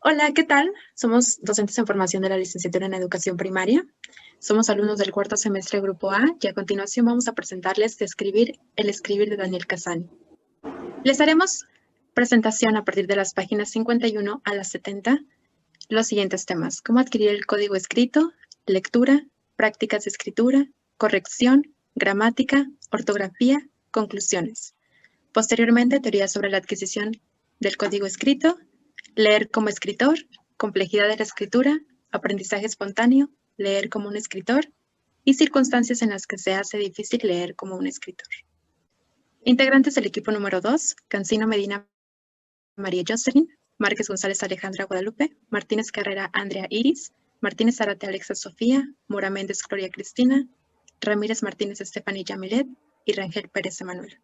Hola, ¿qué tal? Somos docentes en formación de la licenciatura en educación primaria. Somos alumnos del cuarto semestre Grupo A y a continuación vamos a presentarles el escribir de Daniel Casani. Les haremos presentación a partir de las páginas 51 a las 70, los siguientes temas: cómo adquirir el código escrito, lectura, prácticas de escritura, corrección, gramática, ortografía, conclusiones. Posteriormente, teoría sobre la adquisición del código escrito, leer como escritor, complejidad de la escritura, aprendizaje espontáneo, leer como un escritor y circunstancias en las que se hace difícil leer como un escritor. Integrantes del equipo número 2, Cancino Medina María Jocelyn, Márquez González Alejandra Guadalupe, Martínez Carrera Andrea Iris, Martínez Zarate Alexa Sofía, Mora Méndez Gloria Cristina, Ramírez Martínez Estefanía Milet y Rangel Pérez Emanuel.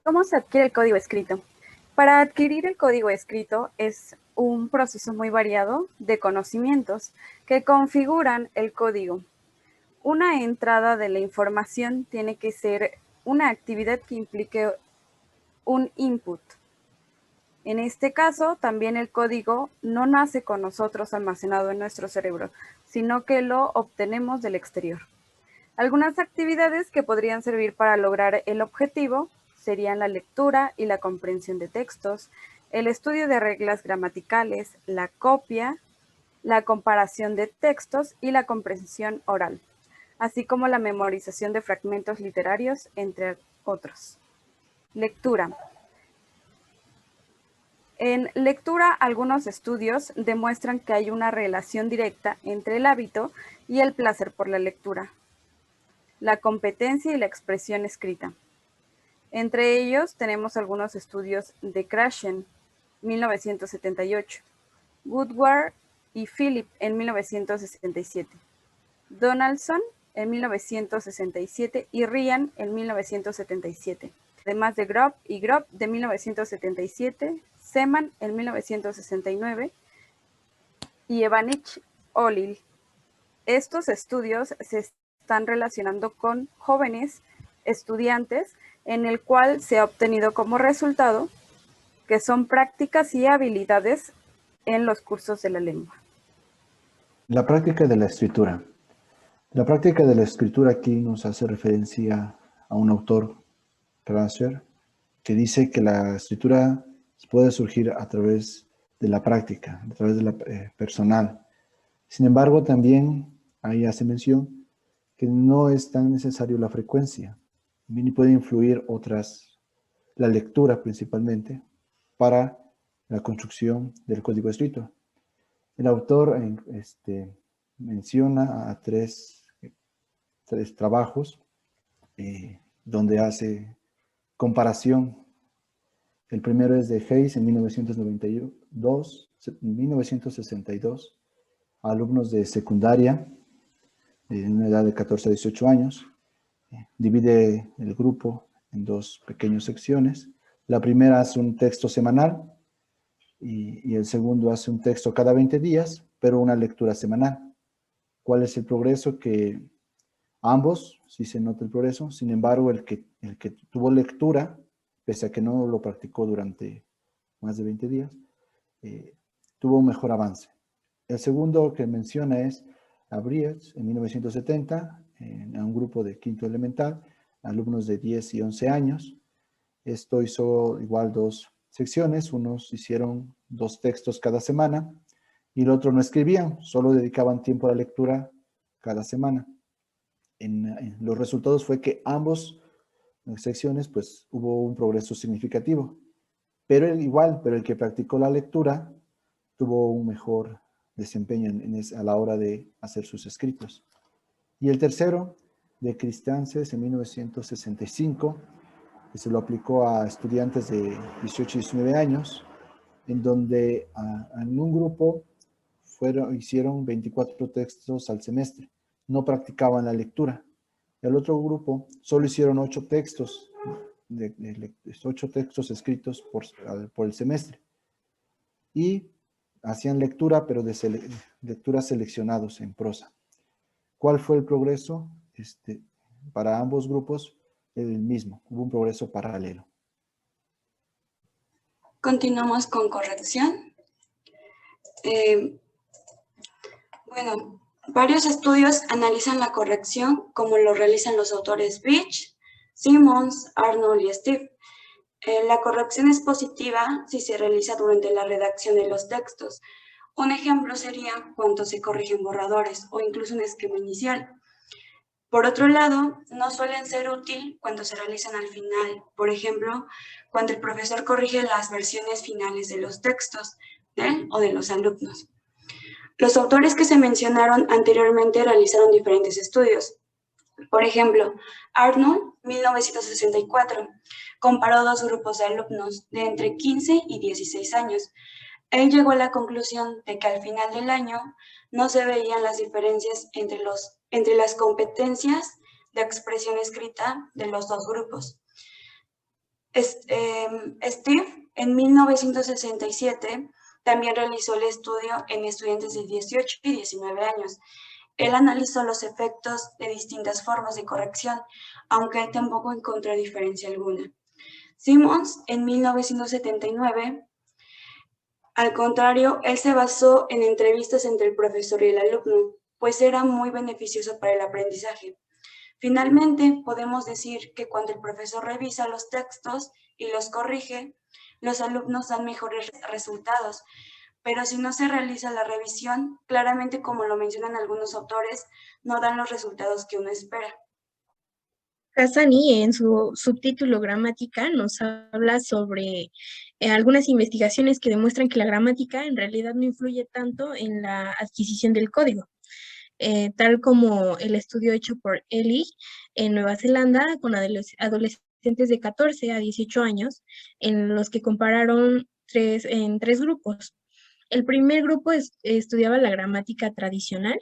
¿Cómo se adquiere el código escrito? Para adquirir el código escrito es un proceso muy variado de conocimientos que configuran el código. Una entrada de la información tiene que ser una actividad que implique un input. En este caso, también el código no nace con nosotros almacenado en nuestro cerebro, sino que lo obtenemos del exterior. Algunas actividades que podrían servir para lograr el objetivo serían la lectura y la comprensión de textos, el estudio de reglas gramaticales, la copia, la comparación de textos y la comprensión oral, así como la memorización de fragmentos literarios, entre otros. Lectura. En lectura, algunos estudios demuestran que hay una relación directa entre el hábito y el placer por la lectura, la competencia y la expresión escrita. Entre ellos tenemos algunos estudios de Krashen, 1978, Woodward y Philip en 1967, Donaldson en 1967 y Ryan en 1977, además de Grob y Grob de 1977, Seman en 1969 y Evanich Olil. Estos estudios se están relacionando con jóvenes estudiantes en el cual se ha obtenido como resultado que son prácticas y habilidades en los cursos de la lengua. La práctica de la escritura. La práctica de la escritura aquí nos hace referencia a un autor, Krasher, que dice que la escritura puede surgir a través de la práctica, a través de la personal. Sin embargo, también ahí hace mención que no es tan necesario la frecuencia. También puede influir otras, la lectura principalmente, para la construcción del código escrito. El autor menciona a tres trabajos donde hace comparación. El primero es de Hayes en 1962, alumnos de secundaria, de una edad de 14 a 18 años. Divide el grupo en dos pequeñas secciones. La primera hace un texto semanal y el segundo hace un texto cada 20 días, pero una lectura semanal. ¿Cuál es el progreso? Que ambos, sí se nota el progreso. Sin embargo, el que tuvo lectura, pese a que no lo practicó durante más de 20 días, tuvo un mejor avance. El segundo que menciona es Abriez, en 1970, en un grupo de quinto elemental, alumnos de 10 y 11 años. Esto hizo igual dos secciones, unos hicieron 2 textos cada semana y el otro no escribían, solo dedicaban tiempo a la lectura cada semana. En los resultados fue que ambos secciones pues hubo un progreso significativo, pero el que practicó la lectura tuvo un mejor desempeño a la hora de hacer sus escritos. Y el tercero, de Christianses en 1965, que se lo aplicó a estudiantes de 18 y 19 años, en donde en un grupo hicieron 24 textos al semestre, no practicaban la lectura. El otro grupo solo hicieron 8 textos, 8 textos escritos por el semestre. Y hacían lectura, pero de lecturas seleccionados en prosa. ¿Cuál fue el progreso? Para ambos grupos, el mismo. Hubo un progreso paralelo. Continuamos con corrección. Bueno, varios estudios analizan la corrección como lo realizan los autores Beach, Simmons, Arnold y Steve. La corrección es positiva si se realiza durante la redacción de los textos. Un ejemplo sería cuando se corrigen borradores o incluso un esquema inicial. Por otro lado, no suelen ser útil cuando se realizan al final, por ejemplo, cuando el profesor corrige las versiones finales de los textos de él o de los alumnos. Los autores que se mencionaron anteriormente realizaron diferentes estudios. Por ejemplo, Arnold, 1964, comparó dos grupos de alumnos de entre 15 y 16 años. Él llegó a la conclusión de que al final del año no se veían las diferencias entre las competencias de expresión escrita de los dos grupos. Steve, en 1967, también realizó el estudio en estudiantes de 18 y 19 años. Él analizó los efectos de distintas formas de corrección, aunque él tampoco encontró diferencia alguna. Simmons, en 1979, al contrario, él se basó en entrevistas entre el profesor y el alumno, pues era muy beneficioso para el aprendizaje. Finalmente, podemos decir que cuando el profesor revisa los textos y los corrige, los alumnos dan mejores resultados, pero si no se realiza la revisión, claramente, como lo mencionan algunos autores, no dan los resultados que uno espera. Cassani, en su subtítulo Gramática, nos habla sobre algunas investigaciones que demuestran que la gramática en realidad no influye tanto en la adquisición del código, tal como el estudio hecho por Ellie en Nueva Zelanda con adolescentes de 14 a 18 años, en los que compararon en tres grupos. El primer grupo estudiaba la gramática tradicional.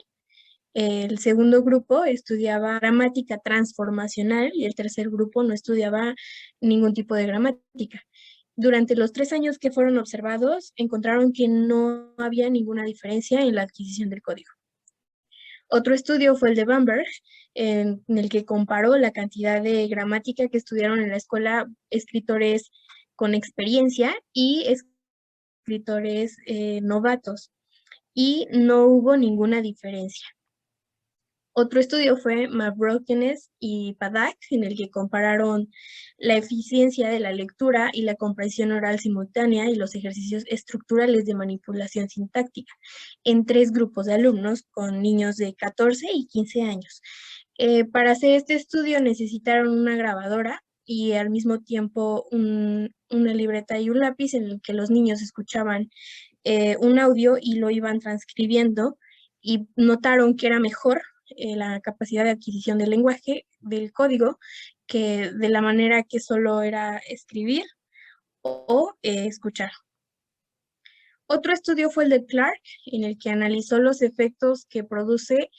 El segundo grupo estudiaba gramática transformacional y el tercer grupo no estudiaba ningún tipo de gramática. Durante los 3 años que fueron observados, encontraron que no había ninguna diferencia en la adquisición del código. Otro estudio fue el de Bamberg, en el que comparó la cantidad de gramática que estudiaron en la escuela escritores con experiencia y escritores novatos, y no hubo ninguna diferencia. Otro estudio fue Mavrokenes y Padak, en el que compararon la eficiencia de la lectura y la comprensión oral simultánea y los ejercicios estructurales de manipulación sintáctica en 3 grupos de alumnos con niños de 14 y 15 años. Para hacer este estudio necesitaron una grabadora y al mismo tiempo una libreta y un lápiz en el que los niños escuchaban un audio y lo iban transcribiendo, y notaron que era mejor la capacidad de adquisición del lenguaje, del código, que de la manera que solo era escribir o escuchar. Otro estudio fue el de Clark, en el que analizó los efectos que produce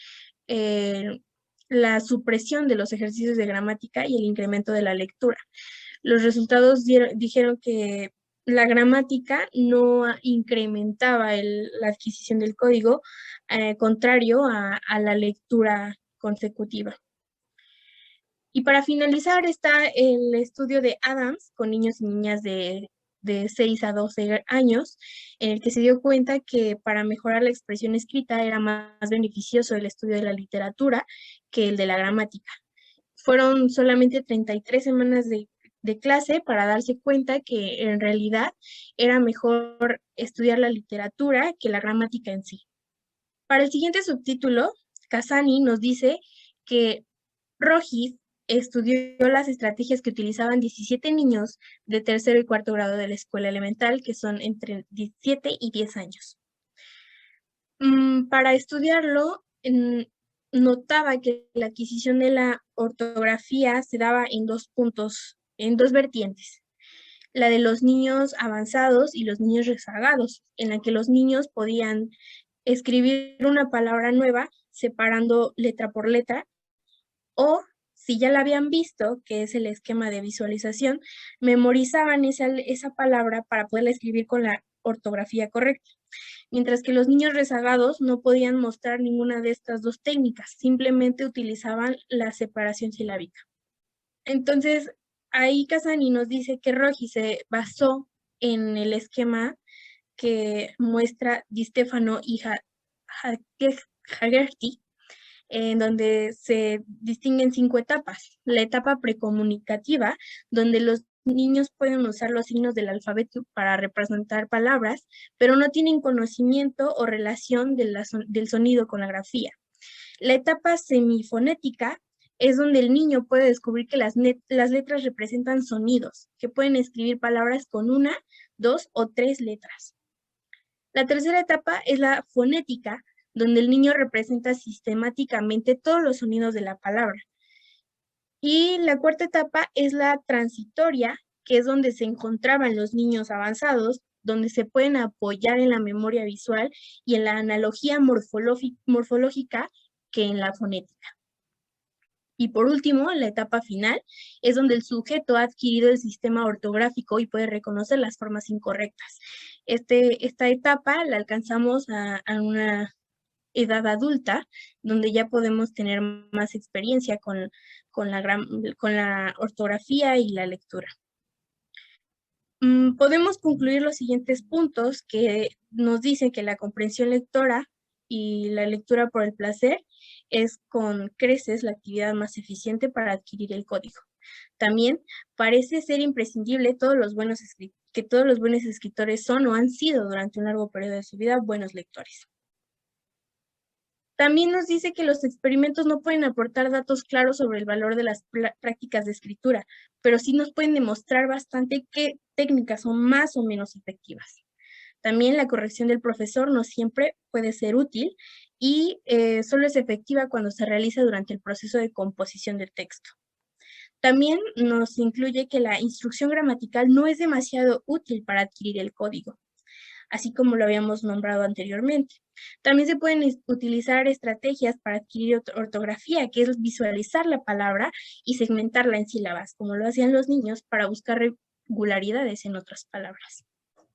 la supresión de los ejercicios de gramática y el incremento de la lectura. Los resultados dijeron que la gramática no incrementaba la adquisición del código, contrario a la lectura consecutiva. Y para finalizar está el estudio de Adams con niños y niñas de 6 a 12 años, en el que se dio cuenta que para mejorar la expresión escrita era más beneficioso el estudio de la literatura que el de la gramática. Fueron solamente 33 semanas de clase para darse cuenta que en realidad era mejor estudiar la literatura que la gramática en sí. Para el siguiente subtítulo, Cassani nos dice que Rojis estudió las estrategias que utilizaban 17 niños de tercero y cuarto grado de la escuela elemental, que son entre 17 y 10 años. Para estudiarlo, notaba que la adquisición de la ortografía se daba en 2 puntos, en 2 vertientes. La de los niños avanzados y los niños rezagados, en la que los niños podían escribir una palabra nueva separando letra por letra, o si ya la habían visto, que es el esquema de visualización, memorizaban esa palabra para poderla escribir con la ortografía correcta. Mientras que los niños rezagados no podían mostrar ninguna de estas 2 técnicas, simplemente utilizaban la separación silábica. Entonces, ahí Cassani nos dice que Rojis se basó en el esquema que muestra Di Stefano y Haggerty, en donde se distinguen 5 etapas. La etapa precomunicativa, donde los niños pueden usar los signos del alfabeto para representar palabras, pero no tienen conocimiento o relación del sonido con la grafía. La etapa semifonética es donde el niño puede descubrir que las letras representan sonidos, que pueden escribir palabras con 1, 2 o 3 letras. La tercera etapa es la fonética, donde el niño representa sistemáticamente todos los sonidos de la palabra. Y la cuarta etapa es la transitoria, que es donde se encontraban los niños avanzados, donde se pueden apoyar en la memoria visual y en la analogía morfológica que en la fonética. Y por último, la etapa final es donde el sujeto ha adquirido el sistema ortográfico y puede reconocer las formas incorrectas. Esta etapa la alcanzamos a una edad adulta, donde ya podemos tener más experiencia con la ortografía y la lectura. Podemos concluir los siguientes puntos que nos dicen que la comprensión lectora y la lectura por el placer es con creces la actividad más eficiente para adquirir el código. También parece ser imprescindible que todos los buenos escritores son o han sido durante un largo periodo de su vida buenos lectores. También nos dice que los experimentos no pueden aportar datos claros sobre el valor de las prácticas de escritura, pero sí nos pueden demostrar bastante qué técnicas son más o menos efectivas. También la corrección del profesor no siempre puede ser útil y solo es efectiva cuando se realiza durante el proceso de composición del texto. También nos incluye que la instrucción gramatical no es demasiado útil para adquirir el código, así como lo habíamos nombrado anteriormente. También se pueden utilizar estrategias para adquirir ortografía, que es visualizar la palabra y segmentarla en sílabas, como lo hacían los niños para buscar regularidades en otras palabras.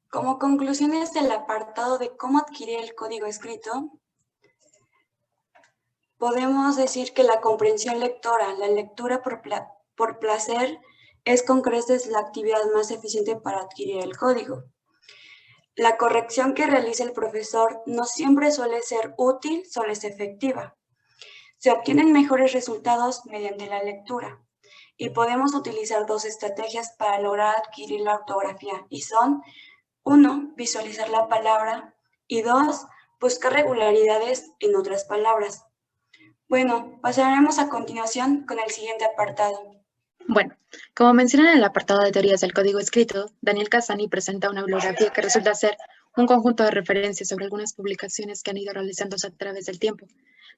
Como conclusiones del apartado de cómo adquirir el código escrito, podemos decir que la comprensión lectora, la lectura por placer, es con creces la actividad más eficiente para adquirir el código. La corrección que realiza el profesor no siempre suele ser útil, solo es efectiva. Se obtienen mejores resultados mediante la lectura y podemos utilizar 2 estrategias para lograr adquirir la ortografía y son 1. Visualizar la palabra y 2. Buscar regularidades en otras palabras. Bueno, pasaremos a continuación con el siguiente apartado. Bueno, como menciona en el apartado de teorías del código escrito, Daniel Cassani presenta una bibliografía que resulta ser un conjunto de referencias sobre algunas publicaciones que han ido realizándose a través del tiempo.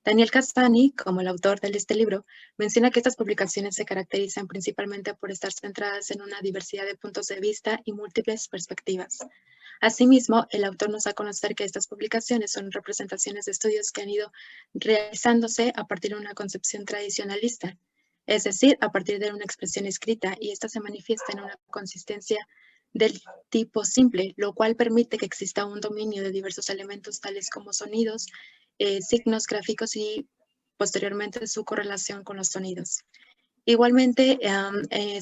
Daniel Cassani, como el autor de este libro, menciona que estas publicaciones se caracterizan principalmente por estar centradas en una diversidad de puntos de vista y múltiples perspectivas. Asimismo, el autor nos da a conocer que estas publicaciones son representaciones de estudios que han ido realizándose a partir de una concepción tradicionalista, es decir, a partir de una expresión escrita, y esta se manifiesta en una consistencia del tipo simple, lo cual permite que exista un dominio de diversos elementos tales como sonidos, signos gráficos y posteriormente su correlación con los sonidos. Igualmente,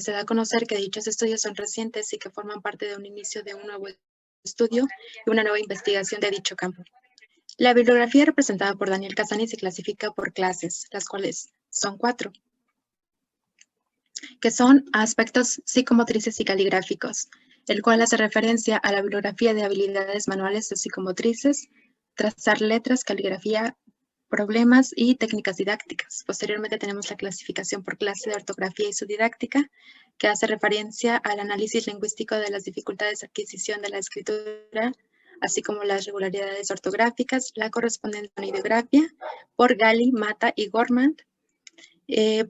se da a conocer que dichos estudios son recientes y que forman parte de un inicio de un nuevo estudio y una nueva investigación de dicho campo. La bibliografía representada por Daniel Cassani se clasifica por clases, las cuales son 4. Que son aspectos psicomotrices y caligráficos, el cual hace referencia a la bibliografía de habilidades manuales de psicomotrices, trazar letras, caligrafía, problemas y técnicas didácticas. Posteriormente tenemos la clasificación por clase de ortografía y su didáctica, que hace referencia al análisis lingüístico de las dificultades de adquisición de la escritura, así como las regularidades ortográficas, la correspondiente a la ideografía, por Gali, Mata y Gormand.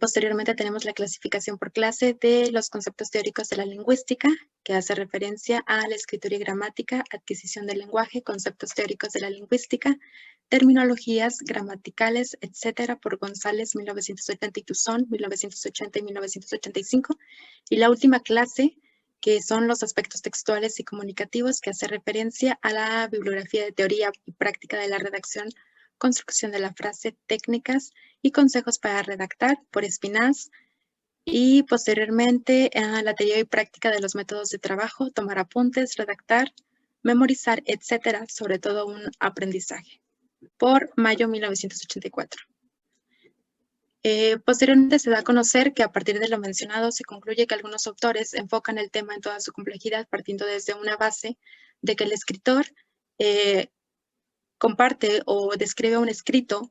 Posteriormente tenemos la clasificación por clase de los conceptos teóricos de la lingüística, que hace referencia a la escritura y gramática, adquisición del lenguaje, conceptos teóricos de la lingüística, terminologías gramaticales, etcétera, por González, 1980 y Tuzón, 1980 y 1985. Y la última clase, que son los aspectos textuales y comunicativos, que hace referencia a la bibliografía de teoría y práctica de la redacción, construcción de la frase, técnicas y consejos para redactar, por Espinaz, y posteriormente a la teoría y práctica de los métodos de trabajo, tomar apuntes, redactar, memorizar, etcétera, sobre todo un aprendizaje, por mayo 1984. Posteriormente se da a conocer que a partir de lo mencionado se concluye que algunos autores enfocan el tema en toda su complejidad partiendo desde una base de que el escritor comparte o describe un escrito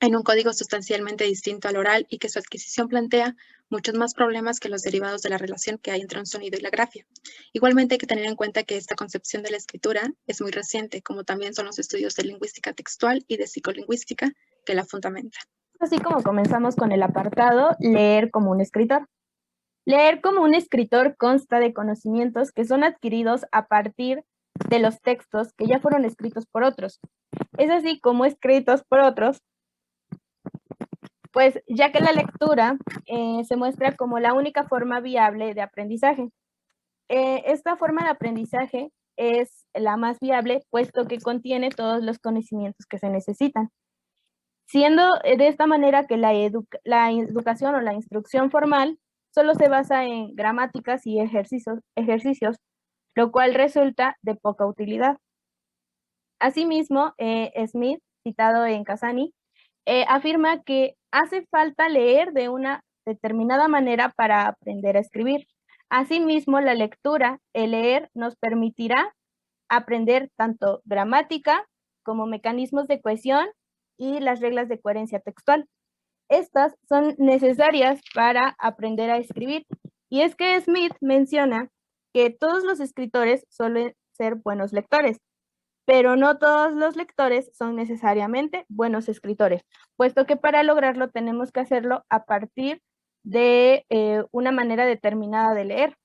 en un código sustancialmente distinto al oral y que su adquisición plantea muchos más problemas que los derivados de la relación que hay entre un sonido y la grafía. Igualmente hay que tener en cuenta que esta concepción de la escritura es muy reciente, como también son los estudios de lingüística textual y de psicolingüística que la fundamentan. Así como comenzamos con el apartado, leer como un escritor. Leer como un escritor consta de conocimientos que son adquiridos a partir de los textos que ya fueron escritos por otros. Es así como escritos por otros, pues ya que la lectura se muestra como la única forma viable de aprendizaje. Esta forma de aprendizaje es la más viable, puesto que contiene todos los conocimientos que se necesitan. Siendo de esta manera que la educación o la instrucción formal solo se basa en gramáticas y ejercicios, lo cual resulta de poca utilidad. Asimismo, Smith, citado en Casani, afirma que hace falta leer de una determinada manera para aprender a escribir. Asimismo, la lectura, el leer, nos permitirá aprender tanto gramática como mecanismos de cohesión y las reglas de coherencia textual. Estas son necesarias para aprender a escribir. Y es que Smith menciona que todos los escritores suelen ser buenos lectores, pero no todos los lectores son necesariamente buenos escritores, puesto que para lograrlo tenemos que hacerlo a partir de una manera determinada de leer.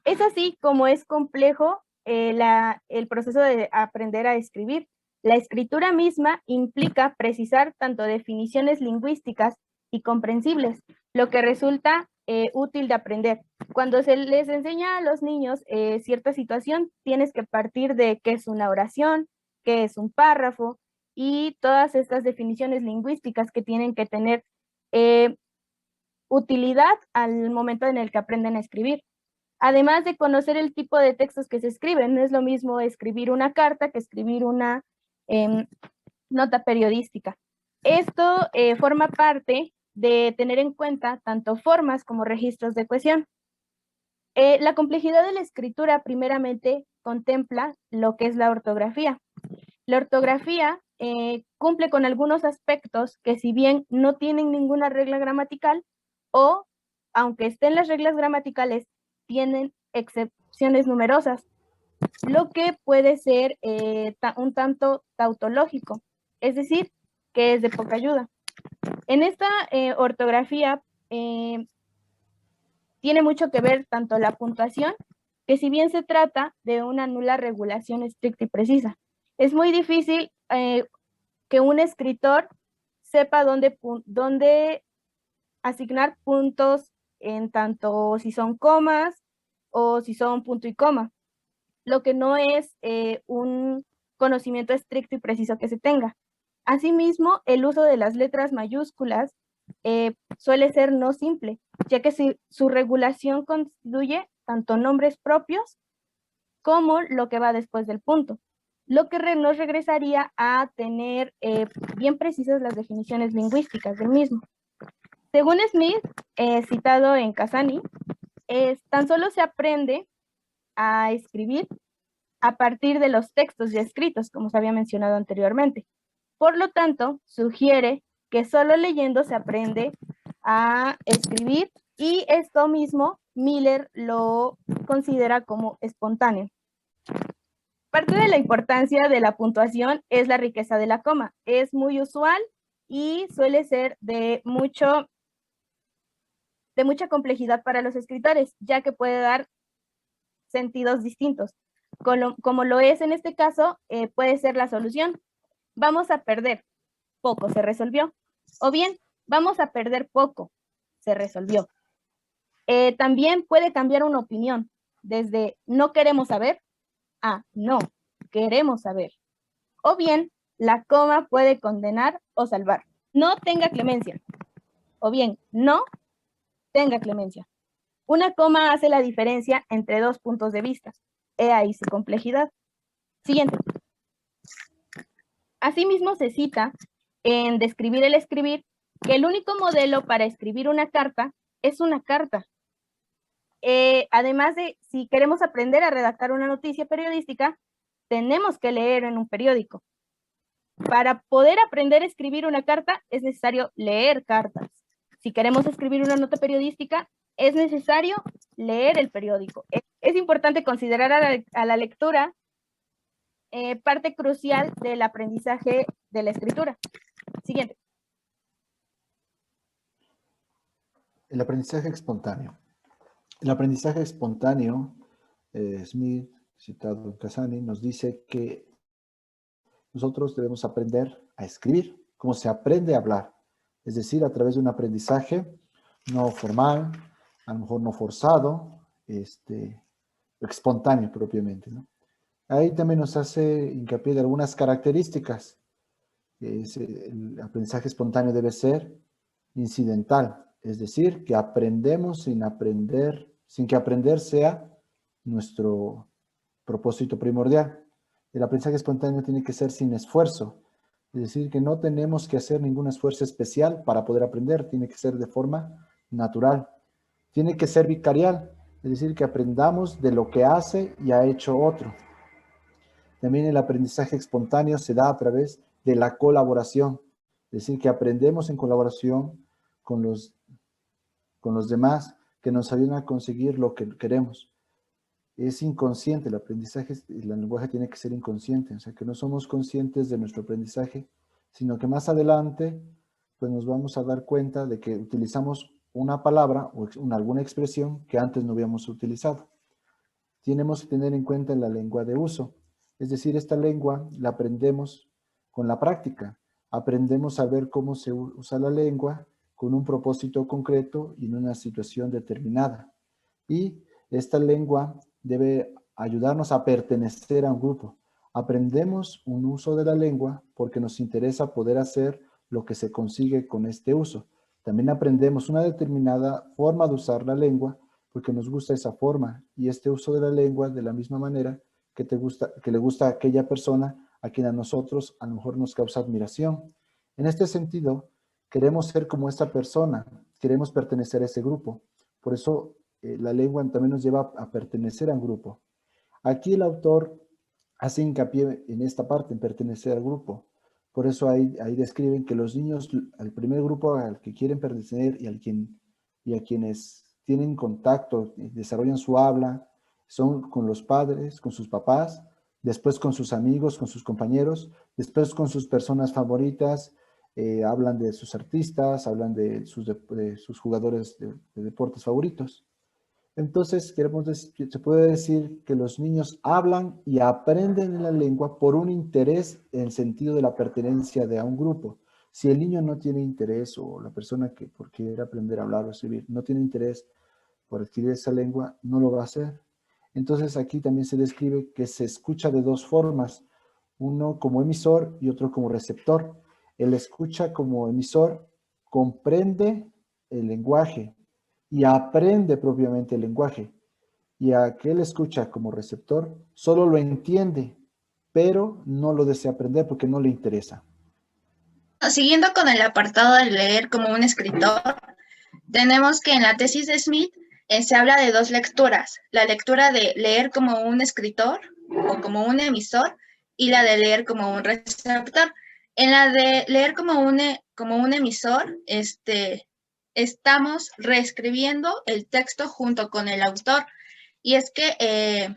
Es así como es complejo el proceso de aprender a escribir. La escritura misma implica precisar tanto definiciones lingüísticas y comprensibles, lo que resulta útil de aprender. Cuando se les enseña a los niños cierta situación, tienes que partir de qué es una oración, qué es un párrafo y todas estas definiciones lingüísticas que tienen que tener utilidad al momento en el que aprenden a escribir. Además de conocer el tipo de textos que se escriben, no es lo mismo escribir una carta que escribir una nota periodística. Esto forma parte de tener en cuenta tanto formas como registros de cohesión. La complejidad de la escritura primeramente contempla lo que es la ortografía. La ortografía cumple con algunos aspectos que si bien no tienen ninguna regla gramatical o, aunque estén las reglas gramaticales, tienen excepciones numerosas, lo que puede ser un tanto tautológico, es decir, que es de poca ayuda. En esta ortografía tiene mucho que ver tanto la puntuación, que si bien se trata de una nula regulación estricta y precisa, es muy difícil que un escritor sepa dónde asignar puntos en tanto si son comas o si son punto y coma, lo que no es un conocimiento estricto y preciso que se tenga. Asimismo, el uso de las letras mayúsculas suele ser no simple, ya que su regulación constituye tanto nombres propios como lo que va después del punto, lo que nos regresaría a tener bien precisas las definiciones lingüísticas del mismo. Según Smith, citado en Casani, tan solo se aprende a escribir a partir de los textos ya escritos, como se había mencionado anteriormente. Por lo tanto, sugiere que solo leyendo se aprende a escribir y esto mismo Miller lo considera como espontáneo. Parte de la importancia de la puntuación es la riqueza de la coma. Es muy usual y suele ser de mucha complejidad para los escritores, ya que puede dar sentidos distintos. Como lo es en este caso, puede ser la solución. Vamos a perder poco, se resolvió. O bien, vamos a perder poco, se resolvió. También puede cambiar una opinión, desde no queremos saber a no queremos saber. O bien, la coma puede condenar o salvar. No tenga clemencia. O bien, no tenga clemencia. Una coma hace la diferencia entre dos puntos de vista. He ahí su complejidad. Siguiente. Asimismo se cita en Describir el escribir que el único modelo para escribir una carta es una carta. Además de, si queremos aprender a redactar una noticia periodística, tenemos que leer en un periódico. Para poder aprender a escribir una carta, es necesario leer cartas. Si queremos escribir una nota periodística, es necesario leer el periódico. Es importante considerar a la lectura parte crucial del aprendizaje de la escritura. Siguiente. El aprendizaje espontáneo. El aprendizaje espontáneo, Smith, citado en Casani, nos dice que nosotros debemos aprender a escribir como se aprende a hablar. Es decir, a través de un aprendizaje no formal, a lo mejor no forzado, espontáneo propiamente, ¿no? Ahí también nos hace hincapié de algunas características. El aprendizaje espontáneo debe ser incidental, es decir, que aprendemos sin que aprender sea nuestro propósito primordial. El aprendizaje espontáneo tiene que ser sin esfuerzo, es decir, que no tenemos que hacer ningún esfuerzo especial para poder aprender, tiene que ser de forma natural. Tiene que ser vicarial, es decir, que aprendamos de lo que hace y ha hecho otro. También el aprendizaje espontáneo se da a través de la colaboración, es decir, que aprendemos en colaboración con los demás que nos ayudan a conseguir lo que queremos. Es inconsciente el aprendizaje, el lenguaje tiene que ser inconsciente, o sea, que no somos conscientes de nuestro aprendizaje, sino que más adelante pues nos vamos a dar cuenta de que utilizamos una palabra o alguna expresión que antes no habíamos utilizado. Tenemos que tener en cuenta la lengua de uso, es decir, esta lengua la aprendemos con la práctica, aprendemos a ver cómo se usa la lengua con un propósito concreto y en una situación determinada. Y esta lengua debe ayudarnos a pertenecer a un grupo. Aprendemos un uso de la lengua porque nos interesa poder hacer lo que se consigue con este uso. También aprendemos una determinada forma de usar la lengua porque nos gusta esa forma y este uso de la lengua de la misma manera que le gusta a aquella persona a quien a nosotros a lo mejor nos causa admiración. En este sentido, queremos ser como esta persona, queremos pertenecer a ese grupo. Por eso la lengua también nos lleva a pertenecer a un grupo. Aquí el autor hace hincapié en esta parte, en pertenecer al grupo. Por eso ahí describen que los niños, al primer grupo al que quieren pertenecer y a quienes tienen contacto, desarrollan su habla, son con los padres, con sus papás, después con sus amigos, con sus compañeros, después con sus personas favoritas, hablan de sus artistas, hablan de sus jugadores de deportes favoritos. Entonces, se puede decir que los niños hablan y aprenden la lengua por un interés en el sentido de la pertenencia de a un grupo. Si el niño no tiene interés o la persona que por quiere aprender a hablar o escribir no tiene interés por adquirir esa lengua, no lo va a hacer. Entonces, aquí también se describe que se escucha de dos formas, uno como emisor y otro como receptor. El escucha como emisor comprende el lenguaje y aprende propiamente el lenguaje. Y aquel escucha como receptor solo lo entiende, pero no lo desea aprender porque no le interesa. Siguiendo con el apartado de leer como un escritor, tenemos que en la tesis de Smith se habla de dos lecturas, la lectura de leer como un escritor o como un emisor y la de leer como un receptor. En la de leer como un emisor, estamos reescribiendo el texto junto con el autor. Y es que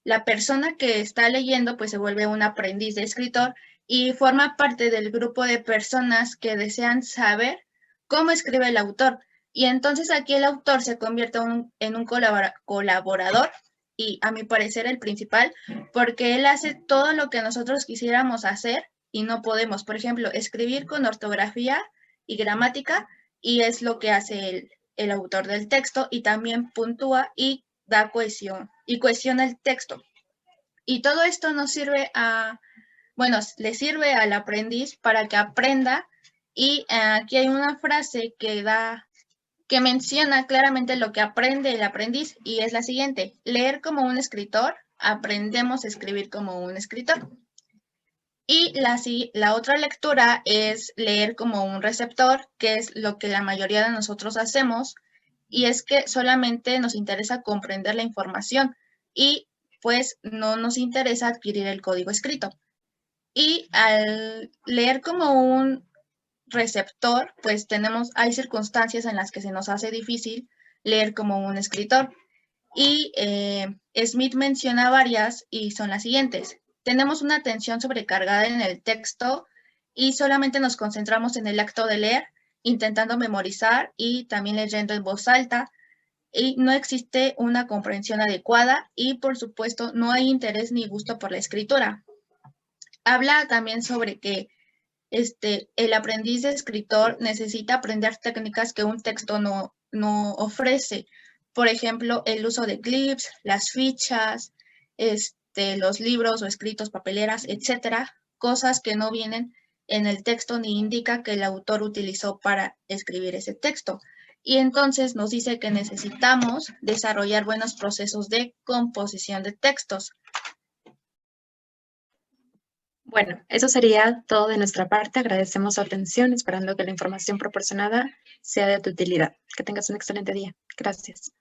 la persona que está leyendo pues se vuelve un aprendiz de escritor y forma parte del grupo de personas que desean saber cómo escribe el autor. Y entonces aquí el autor se convierte en un colaborador y a mi parecer el principal, porque él hace todo lo que nosotros quisiéramos hacer y no podemos. Por ejemplo, escribir con ortografía y gramática, y es lo que hace el autor del texto, y también puntúa y da cohesión, y cohesiona el texto. Y todo esto nos sirve le sirve al aprendiz para que aprenda, y aquí hay una frase que que menciona claramente lo que aprende el aprendiz y es la siguiente: leer como un escritor, aprendemos a escribir como un escritor. Y la otra lectura es leer como un receptor, que es lo que la mayoría de nosotros hacemos, y es que solamente nos interesa comprender la información y pues no nos interesa adquirir el código escrito. Y al leer como un receptor, pues hay circunstancias en las que se nos hace difícil leer como un escritor. Y Smith menciona varias y son las siguientes. Tenemos una atención sobrecargada en el texto y solamente nos concentramos en el acto de leer, intentando memorizar y también leyendo en voz alta, y no existe una comprensión adecuada y, por supuesto, no hay interés ni gusto por la escritura. Habla también sobre que el aprendiz de escritor necesita aprender técnicas que un texto no ofrece. Por ejemplo, el uso de clips, las fichas, los libros o escritos, papeleras, etcétera, cosas que no vienen en el texto ni indica que el autor utilizó para escribir ese texto. Y entonces nos dice que necesitamos desarrollar buenos procesos de composición de textos. Bueno, eso sería todo de nuestra parte. Agradecemos su atención, esperando que la información proporcionada sea de tu utilidad. Que tengas un excelente día. Gracias.